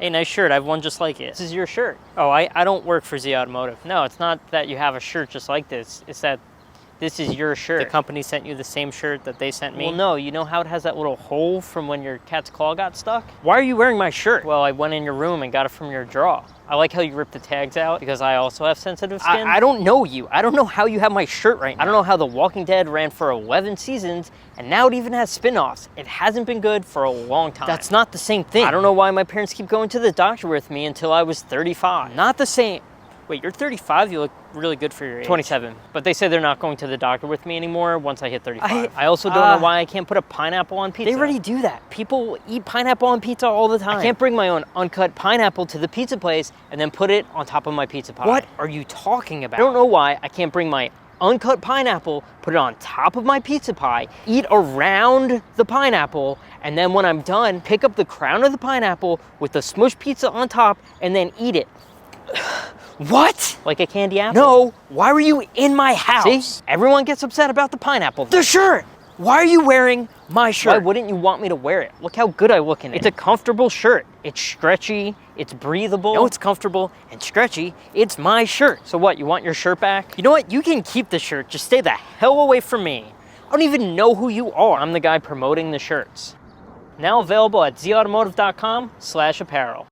Hey, nice shirt. I have one just like it. This is your shirt. Oh, I don't work for Z Automotive. No, it's not that you have a shirt just like this. It's that this is your shirt. The company sent you the same shirt that they sent me. Well, no, you know how it has that little hole from when your cat's claw got stuck? Why are you wearing my shirt? Well, I went in your room and got it from your drawer. I like how you ripped the tags out because I also have sensitive skin. I don't know you. I don't know how you have my shirt right now. I don't know how The Walking Dead ran for 11 seasons and now it even has spin-offs. It hasn't been good for a long time. That's not the same thing. I don't know why my parents keep going to the doctor with me until I was 35. Not the same. Wait, you're 35? You look really good for your age. 27. But they say they're not going to the doctor with me anymore once I hit 35. I also don't know why I can't put a pineapple on pizza. They already do that. People eat pineapple on pizza all the time. I can't bring my own uncut pineapple to the pizza place and then put it on top of my pizza pie. What are you talking about? I don't know why I can't bring my uncut pineapple, put it on top of my pizza pie, eat around the pineapple, and then when I'm done, pick up the crown of the pineapple with the smushed pizza on top and then eat it. What? Like a candy apple? No, why were you in my house? See? Everyone gets upset about the pineapple. The shirt! Why are you wearing my shirt? Why wouldn't you want me to wear it? Look how good I look in it. It's a comfortable shirt. It's stretchy, it's breathable. No, it's comfortable and stretchy. It's my shirt. So what, you want your shirt back? You know what, you can keep the shirt. Just stay the hell away from me. I don't even know who you are. I'm the guy promoting the shirts. Now available at zautomotive.com/apparel.